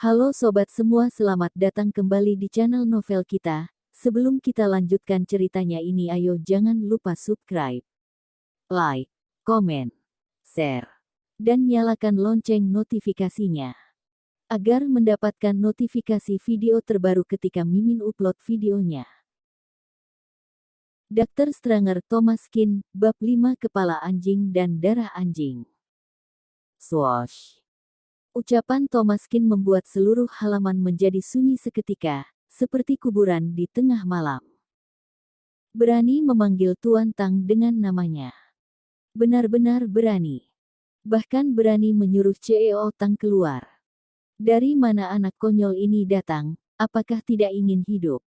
Halo sobat semua, selamat datang kembali di channel novel kita. Sebelum kita lanjutkan ceritanya ini, ayo jangan lupa subscribe, like, komen, share, dan nyalakan lonceng notifikasinya agar mendapatkan notifikasi video terbaru ketika Mimin upload videonya. Dr. Stranger Thomas Kin, Bab 5 Kepala Anjing dan Darah Anjing. Swoosh. Ucapan Thomas Kin membuat seluruh halaman menjadi sunyi seketika, seperti kuburan di tengah malam. Berani memanggil Tuan Tang dengan namanya. Benar-benar berani. Bahkan berani menyuruh CEO Tang keluar. Dari mana anak konyol ini datang? Apakah tidak ingin hidup?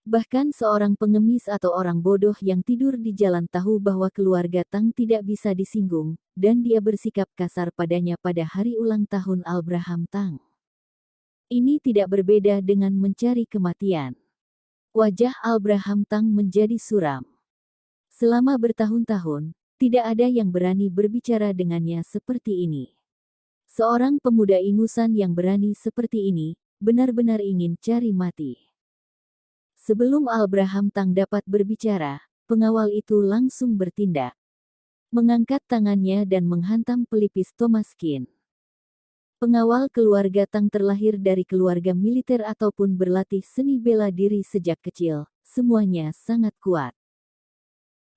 Bahkan seorang pengemis atau orang bodoh yang tidur di jalan tahu bahwa keluarga Tang tidak bisa disinggung, dan dia bersikap kasar padanya pada hari ulang tahun Abraham Tang. Ini tidak berbeda dengan mencari kematian. Wajah Abraham Tang menjadi suram. Selama bertahun-tahun, tidak ada yang berani berbicara dengannya seperti ini. Seorang pemuda ingusan yang berani seperti ini, benar-benar ingin cari mati. Sebelum Abraham Tang dapat berbicara, pengawal itu langsung bertindak. Mengangkat tangannya dan menghantam pelipis Thomas Kin. Pengawal keluarga Tang terlahir dari keluarga militer ataupun berlatih seni bela diri sejak kecil, semuanya sangat kuat.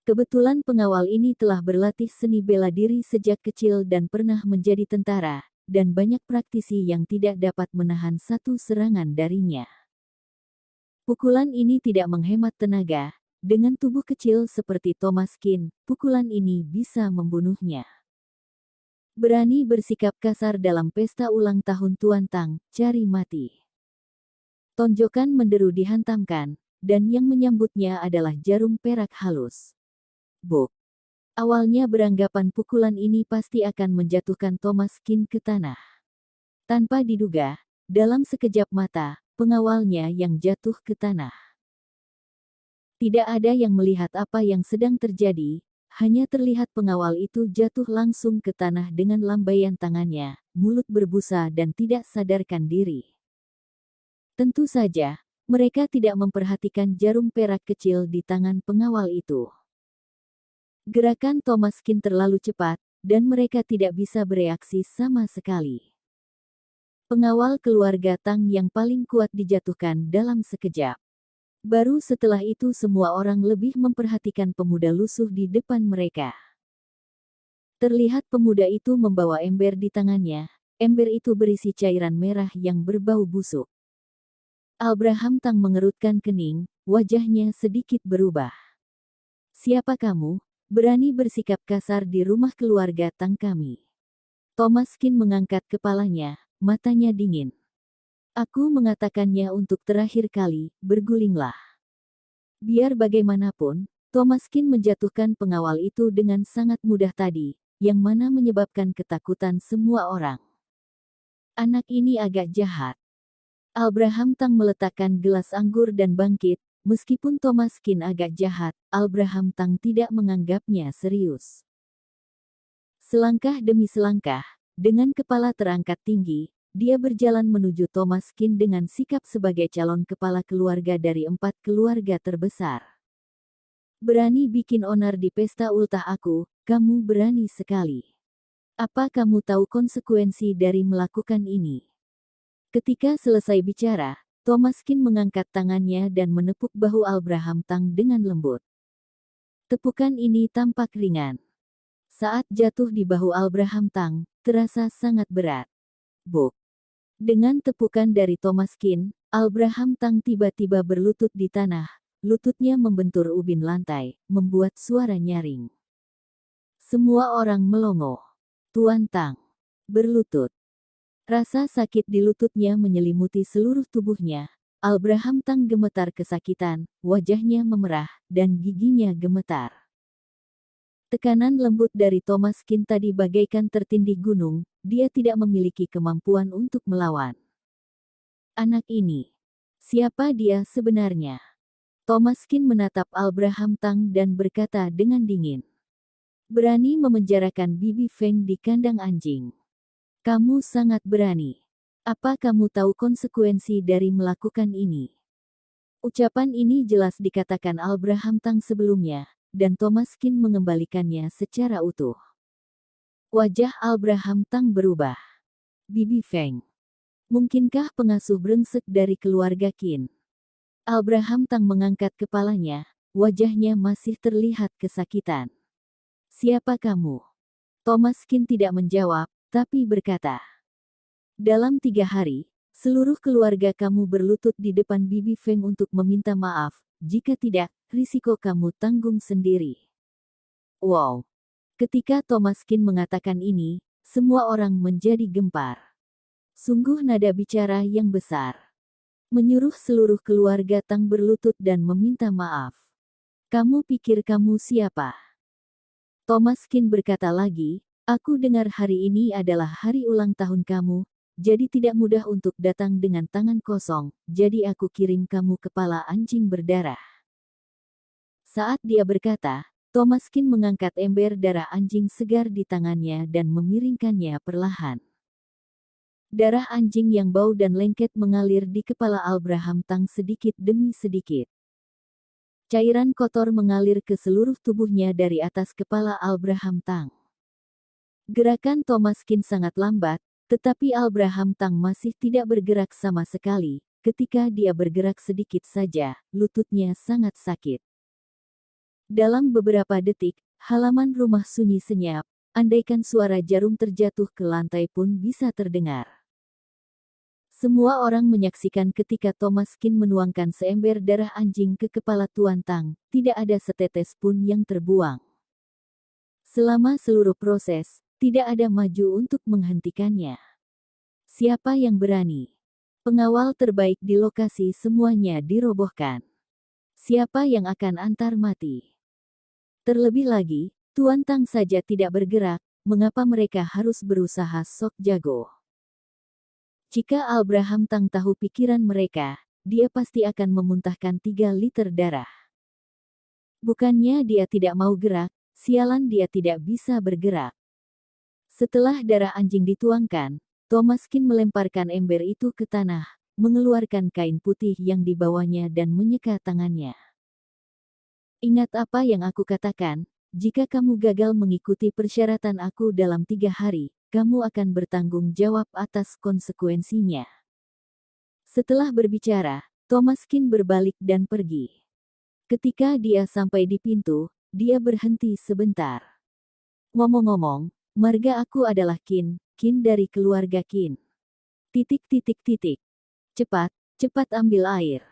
Kebetulan pengawal ini telah berlatih seni bela diri sejak kecil dan pernah menjadi tentara, dan banyak praktisi yang tidak dapat menahan satu serangan darinya. Pukulan ini tidak menghemat tenaga, dengan tubuh kecil seperti Thomas Kin, pukulan ini bisa membunuhnya. Berani bersikap kasar dalam pesta ulang tahun Tuan Tang, cari mati. Tonjokan menderu dihantamkan, dan yang menyambutnya adalah jarum perak halus. Buk. Awalnya beranggapan pukulan ini pasti akan menjatuhkan Thomas Kin ke tanah. Tanpa diduga, dalam sekejap mata, pengawalnya yang jatuh ke tanah. Tidak ada yang melihat apa yang sedang terjadi, hanya terlihat pengawal itu jatuh langsung ke tanah dengan lambaian tangannya, mulut berbusa dan tidak sadarkan diri. Tentu saja, mereka tidak memperhatikan jarum perak kecil di tangan pengawal itu. Gerakan Thomas Kin terlalu cepat, dan mereka tidak bisa bereaksi sama sekali. Pengawal keluarga Tang yang paling kuat dijatuhkan dalam sekejap. Baru setelah itu semua orang lebih memperhatikan pemuda lusuh di depan mereka. Terlihat pemuda itu membawa ember di tangannya, ember itu berisi cairan merah yang berbau busuk. Abraham Tang mengerutkan kening, wajahnya sedikit berubah. Siapa kamu? Berani bersikap kasar di rumah keluarga Tang kami. Thomas Kin mengangkat kepalanya, matanya dingin. Aku mengatakannya untuk terakhir kali, bergulinglah. Biar bagaimanapun, Thomas Kin menjatuhkan pengawal itu dengan sangat mudah tadi, yang mana menyebabkan ketakutan semua orang. Anak ini agak jahat. Abraham Tang meletakkan gelas anggur dan bangkit, meskipun Thomas Kin agak jahat, Abraham Tang tidak menganggapnya serius. Selangkah demi selangkah, dengan kepala terangkat tinggi, dia berjalan menuju Thomas Kin dengan sikap sebagai calon kepala keluarga dari 4 keluarga terbesar. Berani bikin onar di pesta ultah aku, kamu berani sekali. Apa kamu tahu konsekuensi dari melakukan ini? Ketika selesai bicara, Thomas Kin mengangkat tangannya dan menepuk bahu Abraham Tang dengan lembut. Tepukan ini tampak ringan. Saat jatuh di bahu Abraham Tang, terasa sangat berat. Buk. Dengan tepukan dari Thomas Kin, Abraham Tang tiba-tiba berlutut di tanah, lututnya membentur ubin lantai, membuat suara nyaring. Semua orang melongo. Tuan Tang berlutut. Rasa sakit di lututnya menyelimuti seluruh tubuhnya. Abraham Tang gemetar kesakitan, wajahnya memerah, dan giginya gemetar. Tekanan lembut dari Thomas Kin tadi bagaikan tertindih gunung, dia tidak memiliki kemampuan untuk melawan. Anak ini. Siapa dia sebenarnya? Thomas Kin menatap Abraham Tang dan berkata dengan dingin. Berani memenjarakan Bibi Feng di kandang anjing. Kamu sangat berani. Apa kamu tahu konsekuensi dari melakukan ini? Ucapan ini jelas dikatakan Abraham Tang sebelumnya, dan Thomas Kin mengembalikannya secara utuh. Wajah Abraham Tang berubah. Bibi Feng. Mungkinkah pengasuh brengsek dari keluarga Qin? Abraham Tang mengangkat kepalanya, wajahnya masih terlihat kesakitan. Siapa kamu? Thomas Kin tidak menjawab, tapi berkata, dalam 3 hari, seluruh keluarga kamu berlutut di depan Bibi Feng untuk meminta maaf, jika tidak, risiko kamu tanggung sendiri. Wow! Ketika Thomas Kin mengatakan ini, semua orang menjadi gempar. Sungguh nada bicara yang besar. Menyuruh seluruh keluarga Tang berlutut dan meminta maaf. Kamu pikir kamu siapa? Thomas Kin berkata lagi, aku dengar hari ini adalah hari ulang tahun kamu, jadi tidak mudah untuk datang dengan tangan kosong, jadi aku kirim kamu kepala anjing berdarah. Saat dia berkata, Thomas Kin mengangkat ember darah anjing segar di tangannya dan memiringkannya perlahan. Darah anjing yang bau dan lengket mengalir di kepala Abraham Tang sedikit demi sedikit. Cairan kotor mengalir ke seluruh tubuhnya dari atas kepala Abraham Tang. Gerakan Thomas Kin sangat lambat, tetapi Abraham Tang masih tidak bergerak sama sekali. Ketika dia bergerak sedikit saja, lututnya sangat sakit. Dalam beberapa detik, halaman rumah sunyi senyap, andaikan suara jarum terjatuh ke lantai pun bisa terdengar. Semua orang menyaksikan ketika Thomas Kin menuangkan seember darah anjing ke kepala Tuan Tang, tidak ada setetes pun yang terbuang. Selama seluruh proses, tidak ada maju untuk menghentikannya. Siapa yang berani? Pengawal terbaik di lokasi semuanya dirobohkan. Siapa yang akan antar mati? Terlebih lagi, Tuan Tang saja tidak bergerak, mengapa mereka harus berusaha sok jago? Jika Abraham Tang tahu pikiran mereka, dia pasti akan memuntahkan 3 liter darah. Bukannya dia tidak mau gerak, sialan dia tidak bisa bergerak. Setelah darah anjing dituangkan, Thomas Kin melemparkan ember itu ke tanah, mengeluarkan kain putih yang dibawanya dan menyeka tangannya. Ingat apa yang aku katakan, jika kamu gagal mengikuti persyaratan aku dalam 3 hari, kamu akan bertanggung jawab atas konsekuensinya. Setelah berbicara, Thomas Kin berbalik dan pergi. Ketika dia sampai di pintu, dia berhenti sebentar. Ngomong-ngomong, marga aku adalah Qin, Qin dari keluarga Qin. Cepat, cepat ambil air.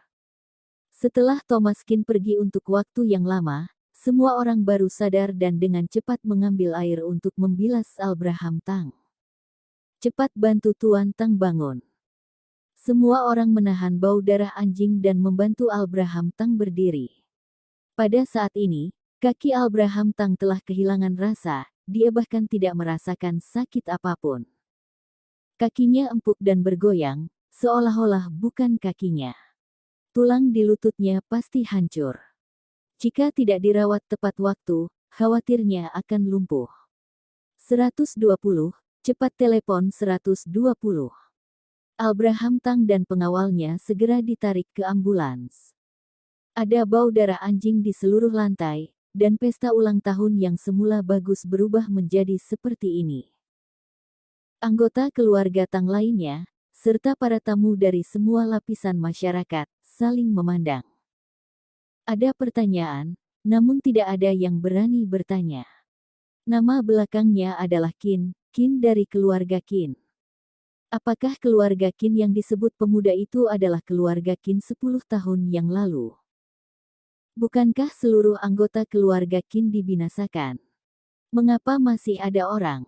Setelah Thomas Kin pergi untuk waktu yang lama, semua orang baru sadar dan dengan cepat mengambil air untuk membilas Abraham Tang. Cepat bantu Tuan Tang bangun. Semua orang menahan bau darah anjing dan membantu Abraham Tang berdiri. Pada saat ini, kaki Abraham Tang telah kehilangan rasa, dia bahkan tidak merasakan sakit apapun. Kakinya empuk dan bergoyang, seolah-olah bukan kakinya. Tulang di lututnya pasti hancur. Jika tidak dirawat tepat waktu, khawatirnya akan lumpuh. 120, cepat telepon 120. Abraham Tang dan pengawalnya segera ditarik ke ambulans. Ada bau darah anjing di seluruh lantai, dan pesta ulang tahun yang semula bagus berubah menjadi seperti ini. Anggota keluarga Tang lainnya, serta para tamu dari semua lapisan masyarakat, saling memandang. Ada pertanyaan, namun tidak ada yang berani bertanya. Nama belakangnya adalah Qin, Qin dari keluarga Qin. Apakah keluarga Qin yang disebut pemuda itu adalah keluarga Qin 10 tahun yang lalu? Bukankah seluruh anggota keluarga Qin dibinasakan? Mengapa masih ada orang?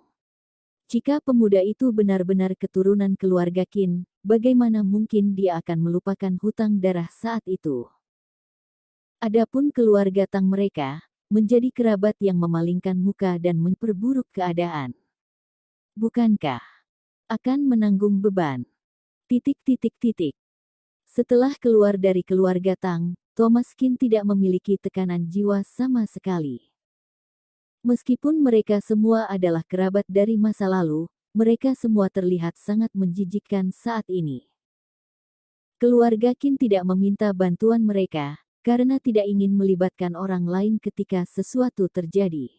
Jika pemuda itu benar-benar keturunan keluarga Qin, bagaimana mungkin dia akan melupakan hutang darah saat itu? Adapun keluarga Tang mereka, menjadi kerabat yang memalingkan muka dan memperburuk keadaan. Bukankah akan menanggung beban? Setelah keluar dari keluarga Tang, Thomas Qin tidak memiliki tekanan jiwa sama sekali. Meskipun mereka semua adalah kerabat dari masa lalu, Mereka semua terlihat sangat menjijikkan saat ini. Keluarga Qin tidak meminta bantuan mereka, karena tidak ingin melibatkan orang lain ketika sesuatu terjadi.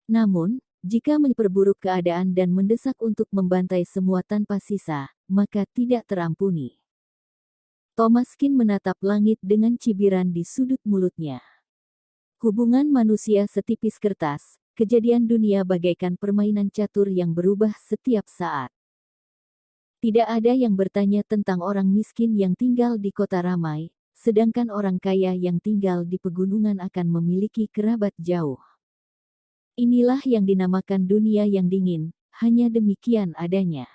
Namun, jika memperburuk keadaan dan mendesak untuk membantai semua tanpa sisa, maka tidak terampuni. Thomas Qin menatap langit dengan cibiran di sudut mulutnya. Hubungan manusia setipis kertas, kejadian dunia bagaikan permainan catur yang berubah setiap saat. Tidak ada yang bertanya tentang orang miskin yang tinggal di kota ramai, sedangkan orang kaya yang tinggal di pegunungan akan memiliki kerabat jauh. Inilah yang dinamakan dunia yang dingin, hanya demikian adanya.